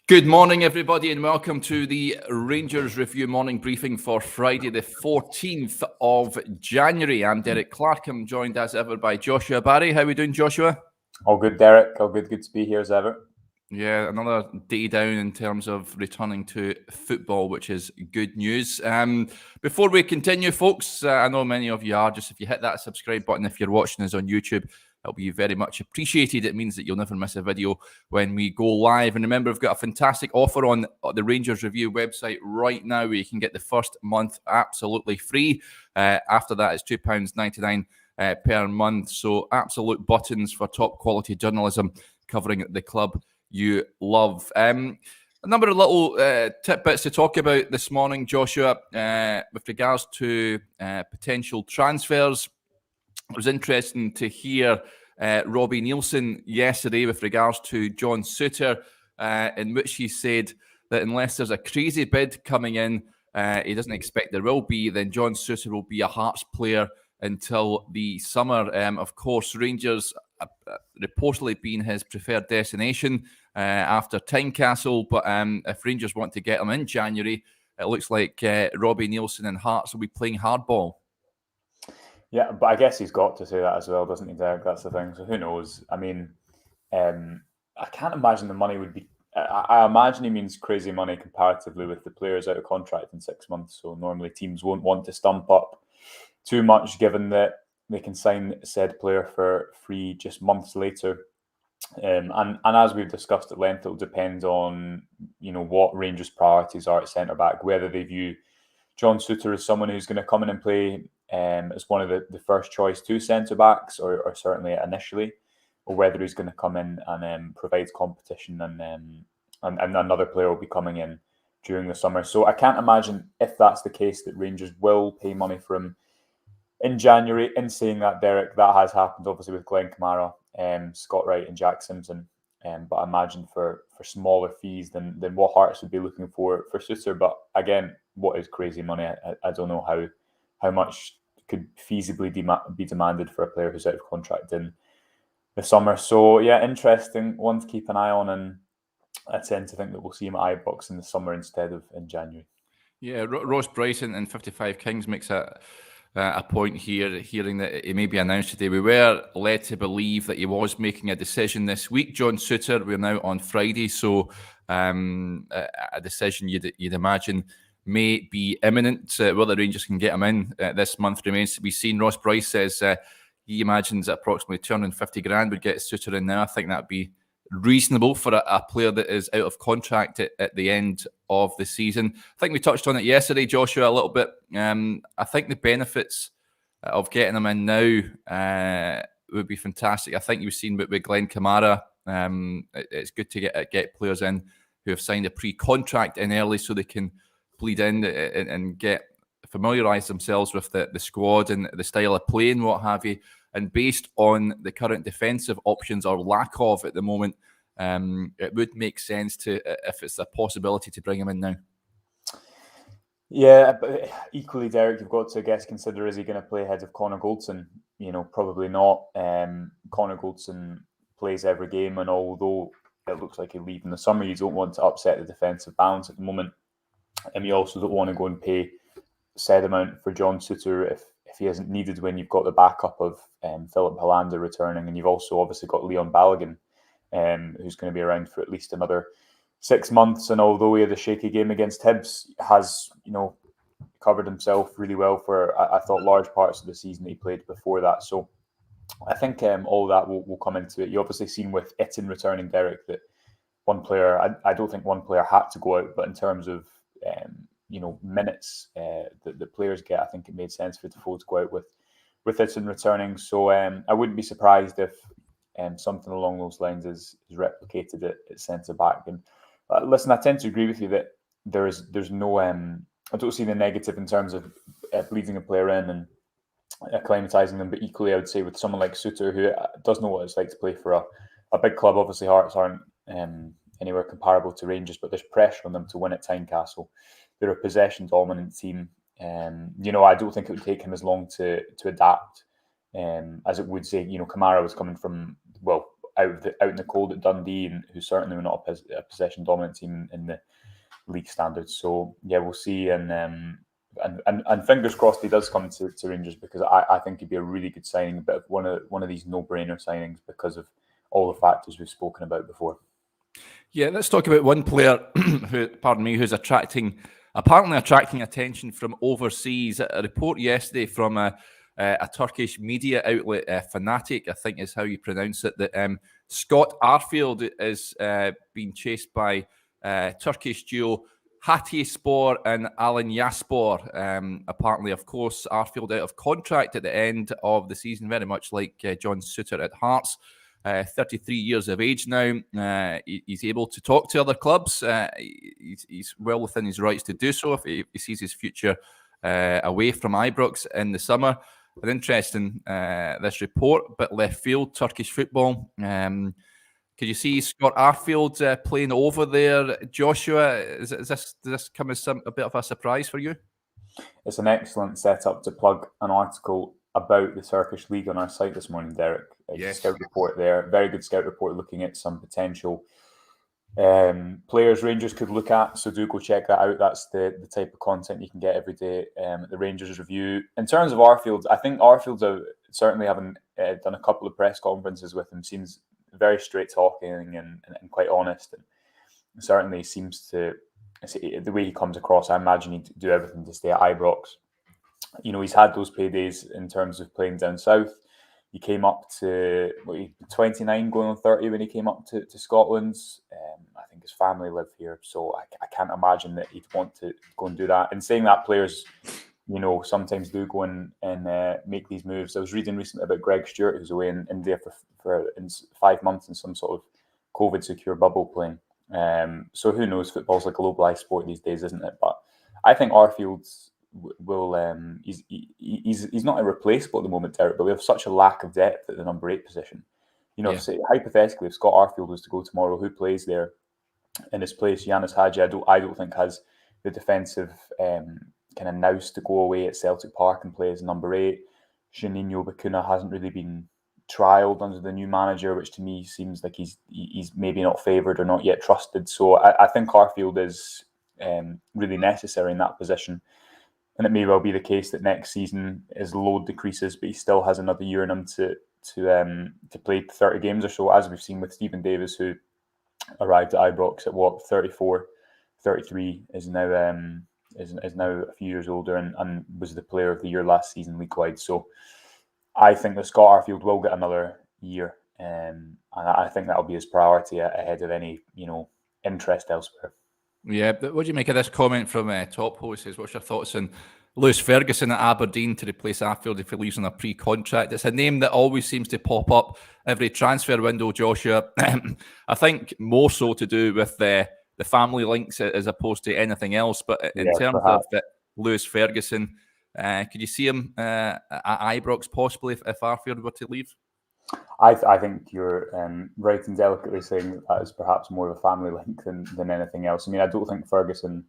Good morning, everybody, and welcome to the Rangers Review morning briefing for Friday, the 14th of January. I'm Derek Clark. I'm joined as ever by Joshua Barrie. How are we doing, Joshua? All good, Derek. All good. Good to be here as ever. Yeah, another day down in terms of returning to football, which is good news. Before we continue, folks, I know many of you are. Just if you hit that subscribe button, if you're watching us on YouTube, it'll be very much appreciated. It means that you'll never miss a video when we go live. And remember, we've got a fantastic offer on the Rangers Review website right now where you can get the first month absolutely free. After that, it's £2.99 per month. So absolute buttons for top quality journalism covering the club you love. A number of little tidbits to talk about this morning, Joshua, with regards to potential transfers. It was interesting to hear Robbie Neilson yesterday with regards to John Souttar, in which he said that unless there's a crazy bid coming in, he doesn't expect there will be, then John Souttar will be a Hearts player until the summer. Of course, Rangers reportedly being his preferred destination after Tynecastle, but if Rangers want to get him in January, it looks like Robbie Neilson and Hearts will be playing hardball. Yeah, but I guess he's got to say that as well, doesn't he, Derek? That's the thing. So who knows? I mean, I can't imagine the money would be... I imagine he means crazy money comparatively with the players out of contract in 6 months. So normally teams won't want to stump up too much, given that they can sign said player for free just months later. And as we've discussed at length, it'll depend on what Rangers' priorities are at centre back, whether they view John Souttar as someone who's going to come in and play as one of the first choice two centre backs, or certainly initially, or whether he's going to come in and provide competition, and another player will be coming in during the summer. So I can't imagine, if that's the case, that Rangers will pay money for him in January. In saying that, Derek, that has happened obviously with Glenn Kamara, Scott Wright and Jack Simpson. But I imagine for smaller fees than what Hearts would be looking for Souttar. But again, what is crazy money? I don't know how much could feasibly be demanded for a player who's out of contract in the summer. So yeah, interesting one to keep an eye on, and I tend to think that we'll see him at Ibrox in the summer instead of in January. Yeah, Ross Bryson and 55 Kings makes a point here, hearing that he may be announced today. We were led to believe that he was making a decision this week. John Souttar, we're now on Friday, so a decision you'd imagine may be imminent. Whether Rangers can get him in this month remains to be seen. Ross Bryce says he imagines that approximately $250,000 would get Souttar in now. I think that'd be reasonable for a player that is out of contract at the end of the season. I think we touched on it yesterday, Joshua, a little bit. I think the benefits of getting him in now would be fantastic. I think you've seen with Glenn Kamara, it's good to get players in who have signed a pre-contract in early so they can bleed in and get familiarise themselves with the squad and the style of play and what have you. And based on the current defensive options or lack of at the moment, it would make sense to, if it's a possibility, to bring him in now. Yeah, but equally, Derek, you've got to, I guess, consider, is he going to play ahead of Connor Goldson? Probably not. Connor Goldson plays every game, and although it looks like he'll leave in the summer, you don't want to upset the defensive balance at the moment. And you also don't want to go and pay said amount for John Souttar if he isn't needed, when you've got the backup of Philip Hollander returning, and you've also obviously got Leon Balogun, who's going to be around for at least another 6 months. And although he had a shaky game against Hibs, has covered himself really well for I thought large parts of the season he played before that. So I think all that will come into it. You obviously seen with Itten returning, Derek, that one player, I don't think one player had to go out, but in terms of minutes that the players get, I think it made sense for Defoe to go out with Itten returning. So I wouldn't be surprised if something along those lines is replicated at centre back. And listen, I tend to agree with you that there's no I don't see the negative in terms of bleeding a player in and acclimatising them, but equally I would say with someone like Souttar, who does know what it's like to play for a big club. Obviously Hearts aren't anywhere comparable to Rangers, but there's pressure on them to win at Tynecastle. They're a possession dominant team. I don't think it would take him as long to adapt as it would say. Kamara was coming from, well, out in the cold at Dundee, and who certainly were not a possession dominant team in the league standards. So yeah, we'll see, and fingers crossed he does come to Rangers, because I think he'd be a really good signing, but one of these no-brainer signings because of all the factors we've spoken about before. Yeah, let's talk about one player who's apparently attracting attention from overseas. A report yesterday from a Turkish media outlet, Fanatic, I think is how you pronounce it, that Scott Arfield is being chased by Turkish duo Hatayspor and Alanyaspor. Apparently, of course, Arfield out of contract at the end of the season, very much like John Souttar at Hearts. 33 years of age now. He's able to talk to other clubs. He's well within his rights to do so if he sees his future away from Ibrox in the summer. An interesting this report, but left field, Turkish football. Could you see Scott Arfield playing over there, Joshua? Does this come as a bit of a surprise for you? It's an excellent setup to plug an article about the Turkish league on our site this morning, Derek. Yes. Scout report there, very good scout report looking at some potential players Rangers could look at. So do go check that out. That's the type of content you can get every day at the Rangers Review. In terms of Arfield, I think Arfield's certainly having done a couple of press conferences with him. Seems very straight talking and quite honest, and certainly seems to, the way he comes across, I imagine he'd do everything to stay at Ibrox. You know, he's had those paydays in terms of playing down south. He came up to 29, going on 30 when he came up to Scotland. I think his family live here, so I can't imagine that he'd want to go and do that. And saying that, players, you know, sometimes do go and make these moves. I was reading recently about Greg Stewart, who's away in India for 5 months in some sort of COVID secure bubble playing. So who knows? Football's like a globalized sport these days, isn't it? But I think Arfield's he's not irreplaceable at the moment, Derek, but we have such a lack of depth at the number 8 position. You know, say, hypothetically, if Scott Arfield was to go tomorrow, who plays there in his place? Yanis Hadji, I don't think has the defensive kind of nous to go away at Celtic Park and play as number 8. Juninho Bacuna hasn't really been trialled under the new manager, which to me seems like he's maybe not favoured or not yet trusted. So I think Arfield is really necessary in that position. And it may well be the case that next season his load decreases, but he still has another year in him to play 30 games or so, as we've seen with Stephen Davis, who arrived at Ibrox at 34, 33, is now a few years older and was the player of the year last season league-wide. So I think that Scott Arfield will get another year, and I think that'll be his priority ahead of any, you know, interest elsewhere. Yeah, but what do you make of this comment from Top Host? Says, what's your thoughts on Lewis Ferguson at Aberdeen to replace Arfield if he leaves on a pre-contract? It's a name that always seems to pop up every transfer window, Joshua. I think more so to do with the family links as opposed to anything else. But in terms of Lewis Ferguson, could you see him at Ibrox possibly if Arfield were to leave? I think you're right and delicately saying that is perhaps more of a family link than anything else. I mean, I don't think Ferguson,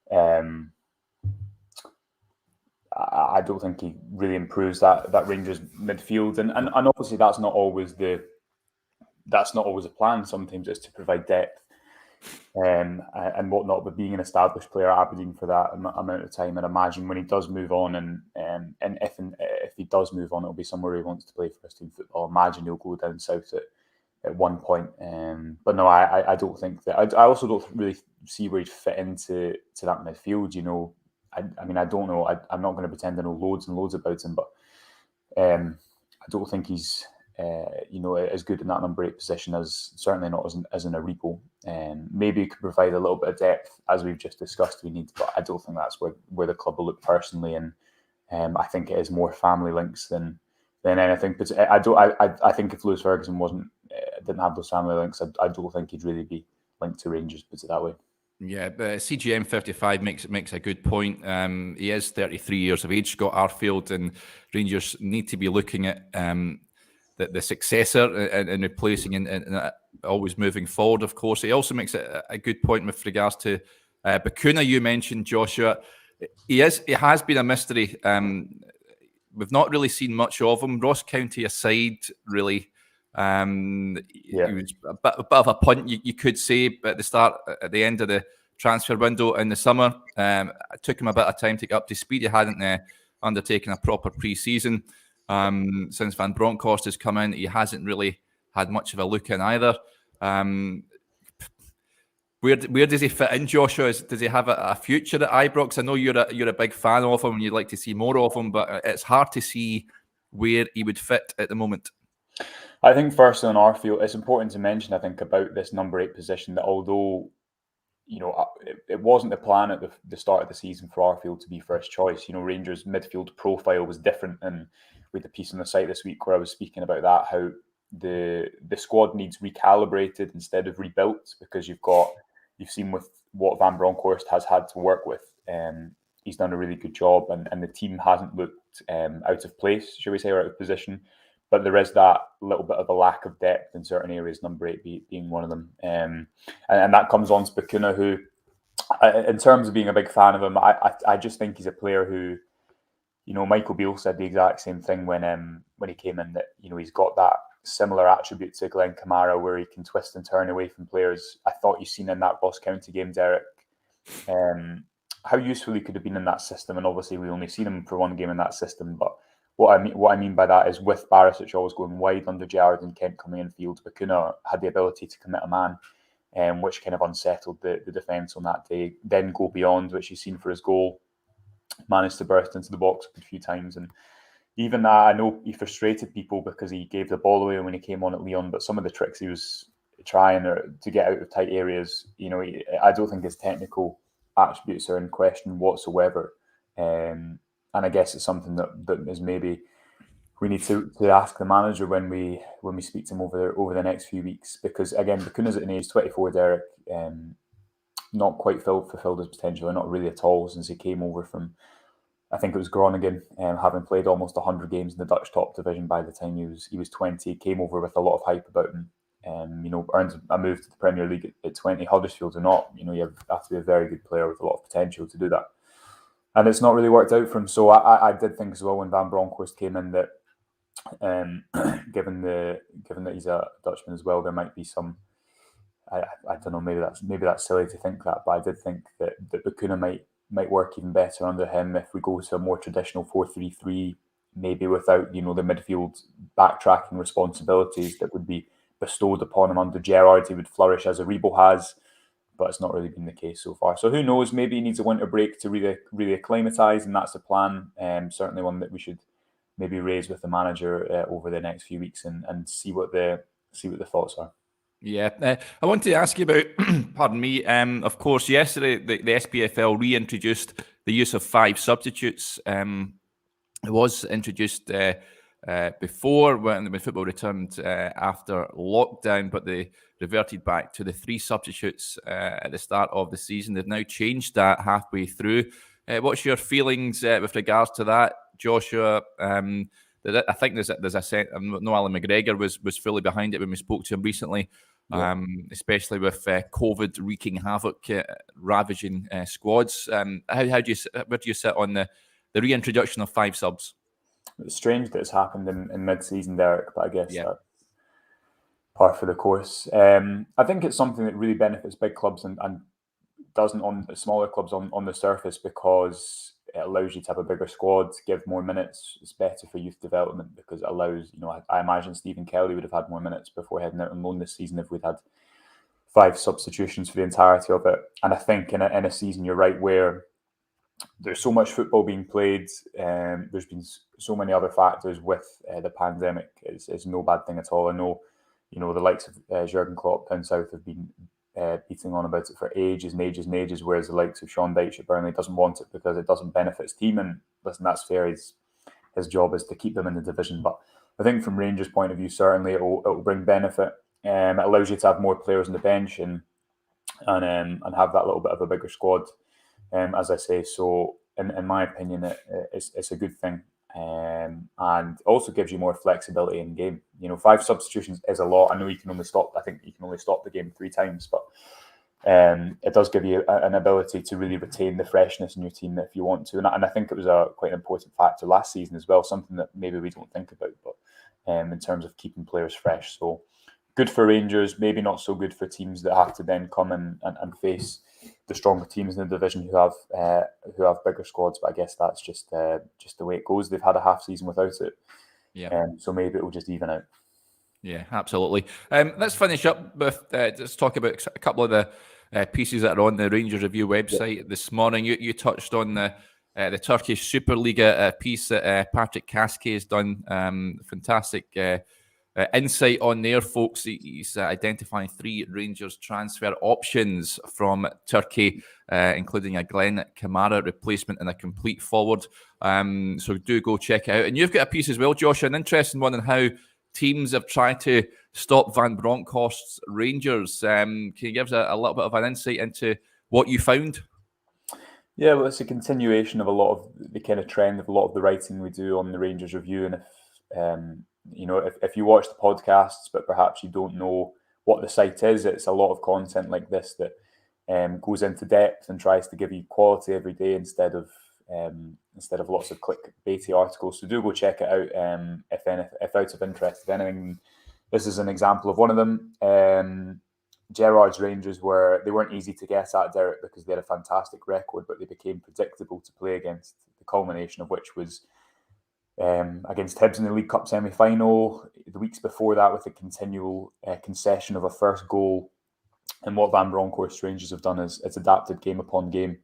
I don't think he really improves that Rangers midfield, and obviously that's not always a plan. Sometimes it's to provide depth and whatnot. But being an established player at Aberdeen for that amount of time, and imagine when he does move on, and if he does move on, it'll be somewhere he wants to play first team football. Imagine he'll go down south at one point. But no, I don't think that. I also don't really see where he'd fit into that midfield. You know, I mean, I don't know. I'm not going to pretend I know loads and loads about him, but I don't think he's as good in that number 8 position as certainly not as in a repo. Maybe he could provide a little bit of depth, as we've just discussed we need, but I don't think that's where the club will look personally. And I think it is more family links than anything. But I think if Lewis Ferguson didn't have those family links, I don't think he'd really be linked to Rangers, put it that way. Yeah, but CGM 55 makes a good point. He is 33 years of age, Scott Arfield, and Rangers need to be looking at the successor and replacing and always moving forward, of course. He also makes a good point with regards to Bacuna, you mentioned, Joshua. He has been a mystery. We've not really seen much of him. Ross County aside, really, He was a bit of a punt, you could say, at the end of the transfer window in the summer. It took him a bit of time to get up to speed. He hadn't undertaken a proper pre-season. Since Van Bronckhorst has come in, he hasn't really had much of a look in either. Where does he fit in, Joshua? Does he have a future at Ibrox? I know you're a big fan of him and you'd like to see more of him, but it's hard to see where he would fit at the moment. I think firstly on Arfield, it's important to mention, I think, about this number 8 position, that although, you know, it wasn't the plan at the start of the season for Arfield to be first choice. You know, Rangers' midfield profile was different, and with the piece on the site this week where I was speaking about that, how the squad needs recalibrated instead of rebuilt, because you've seen with what Van Bronckhorst has had to work with. He's done a really good job, and the team hasn't looked out of place, shall we say, or out of position. But there is that little bit of a lack of depth in certain areas, number 8 being one of them. And that comes on to Bacuna, who, in terms of being a big fan of him, I just think he's a player who, you know, Michael Beale said the exact same thing when he came in, that, you know, he's got that similar attribute to Glenn Kamara, where he can twist and turn away from players. I thought you've seen in that Ross County game, Derek, how useful he could have been in that system. And obviously we only seen him for one game in that system, but what I mean by that is, with Barisic always going wide under Gerrard and Kent coming in field, Bacuna had the ability to commit a man, which kind of unsettled the defence on that day. Then go beyond, which you've seen for his goal, managed to burst into the box a few times. And even that, I know he frustrated people because he gave the ball away when he came on at Lyon, but some of the tricks he was trying to get out of tight areas, you know, I don't think his technical attributes are in question whatsoever. And I guess it's something that is maybe we need to ask the manager when we speak to him over the next few weeks, because again, Bacuna's at an age 24, Derek, not quite fulfilled his potential, not really at all, since he came over from, I think it was Groningen, having played almost 100 games in the Dutch top division by the time he was 20. Came over with a lot of hype about him. You know, earned a move to the Premier League at 20. Huddersfield or not, you know, you have to be a very good player with a lot of potential to do that. And it's not really worked out for him. So I did think as well when Van Bronckhorst came in that, given that he's a Dutchman as well, there might be some. I don't know. Maybe that's silly to think that, but I did think that Bacuna might work even better under him if we go to a more traditional 4-3-3, maybe without, you know, the midfield backtracking responsibilities that would be bestowed upon him under Gerrard. He would flourish as Aribo has. But it's not really been the case so far. So who knows? Maybe he needs a winter break to really acclimatise, and that's the plan. Certainly one that we should maybe raise with the manager over the next few weeks and see what the thoughts are. Yeah, I want to ask you about, pardon me, of course, yesterday the SPFL reintroduced the use of 5 substitutes. It was introduced before when football returned after lockdown, but they reverted back to the 3 substitutes at the start of the season. They've now changed that halfway through. What's your feelings with regards to that, Joshua? I think there's a sense. No, Alan McGregor was fully behind it when we spoke to him recently, especially with COVID wreaking havoc, ravaging squads. Where do you sit on the reintroduction of 5 subs? It's strange that it's happened in mid-season, Derek, but I guess that's par for the course. I think it's something that really benefits big clubs and doesn't on smaller clubs on the surface, because it allows you to have a bigger squad, give more minutes. It's better for youth development because it allows, you know, I imagine Stephen Kelly would have had more minutes before heading out on loan this season if we'd had 5 substitutions for the entirety of it. And I think in a season, you're right, where there's so much football being played, there's been so many other factors with the pandemic. It's no bad thing at all. I know, you know, the likes of Jurgen Klopp down south have been beating on about it for ages and ages and ages, whereas the likes of Sean Dyche at Burnley doesn't want it because it doesn't benefit his team. And listen, that's fair. His job is to keep them in the division. But I think from Rangers' point of view, certainly it will bring benefit. It allows you to have more players on the bench and have that little bit of a bigger squad. As I say, so in my opinion, it's a good thing, and also gives you more flexibility in game. You know, 5 substitutions is a lot. I know you can only stop. I think you can only stop the game 3 times, but it does give you an ability to really retain the freshness in your team if you want to. And I think it was quite an important factor last season as well. Something that maybe we don't think about, but in terms of keeping players fresh. So good for Rangers, maybe not so good for teams that have to then come and face the stronger teams in the division who have bigger squads. But I guess that's just the way it goes. They've had a half season without it, so maybe it will just even out. Yeah, absolutely. Let's finish up with let's talk about a couple of the pieces that are on the Rangers Review website this morning. You touched on the Turkish Superliga piece that Patrick Kaskey has done. Fantastic insight on there, folks. He's identifying 3 Rangers transfer options from Turkey, including a Glenn Kamara replacement and a complete forward. So do go check it out. And you've got a piece as well, Josh, an interesting one on how teams have tried to stop Van Bronckhorst's Rangers. Can you give us a little bit of an insight into what you found? Yeah, well, it's a continuation of a lot of the kind of trend of a lot of the writing we do on the Rangers Review. And if you watch the podcasts, but perhaps you don't know what the site is, it's a lot of content like this that goes into depth and tries to give you quality every day instead of lots of clickbaity articles. So do go check it out if out of interest. If anything, this is an example of one of them. Gerrard's Rangers weren't easy to get at, Derek, because they had a fantastic record, but they became predictable to play against, the culmination of which was against Hibs in the League Cup semi-final, the weeks before that with a continual concession of a first goal. And what Van Bronckhorst Rangers have done is it's adapted game upon game.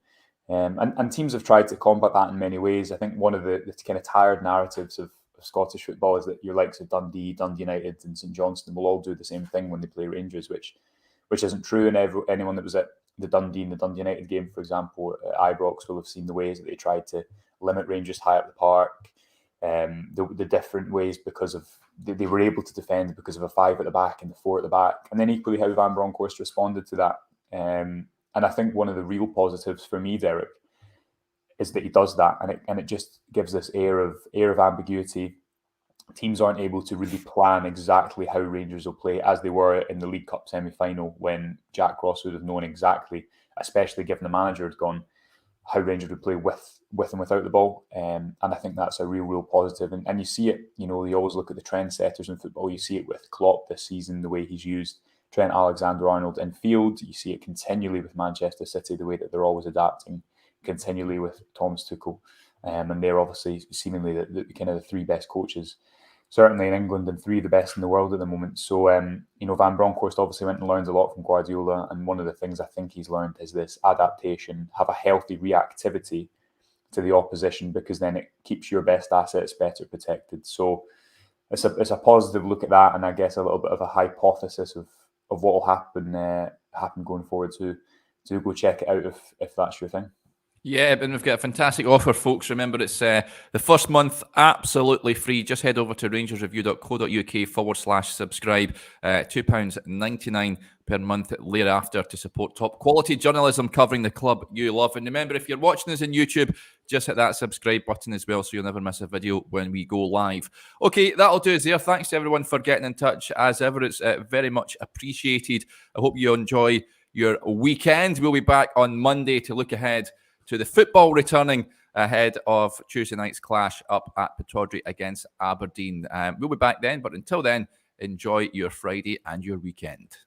And teams have tried to combat that in many ways. I think one of the kind of tired narratives of Scottish football is that your likes of Dundee United and St Johnstone will all do the same thing when they play Rangers, which isn't true. And anyone that was at the Dundee and the Dundee United game, for example, at Ibrox, will have seen the ways that they tried to limit Rangers high up the park, the different ways because of they were able to defend because of a 5 at the back and the 4 at the back, and then equally how Van Bronckhorst responded to that. And I think one of the real positives for me, Derek, is that he does that, and it just gives this air of ambiguity. Teams aren't able to really plan exactly how Rangers will play, as they were in the League Cup semi-final when Jack Ross would have known exactly, especially given the manager had gone, how Rangers would play with and without the ball. And I think that's a real positive. And you see it, you always look at the trendsetters in football. You see it with Klopp this season, the way he's used Trent Alexander-Arnold in field. You see it continually with Manchester City, the way that they're always adapting, continually with Thomas Tuchel. And they're obviously seemingly the kind of the 3 best coaches, certainly in England, and 3 of the best in the world at the moment. So, Van Bronckhorst obviously went and learned a lot from Guardiola. And one of the things I think he's learned is this adaptation, have a healthy reactivity to the opposition, because then it keeps your best assets better protected. So it's a positive look at that, and I guess a little bit of a hypothesis of what will happen going forward. To go check it out if that's your thing. Yeah, and we've got a fantastic offer, folks. Remember, it's the first month absolutely free. Just head over to rangersreview.co.uk/subscribe. £2.99 per month thereafter to support top quality journalism covering the club you love. And remember, if you're watching us on YouTube, just hit that subscribe button as well so you'll never miss a video when we go live. Okay, that'll do us there. Thanks to everyone for getting in touch. As ever, it's very much appreciated. I hope you enjoy your weekend. We'll be back on Monday to look ahead to the football returning ahead of Tuesday night's clash up at Pittodrie against Aberdeen. We'll be back then, but until then, enjoy your Friday and your weekend.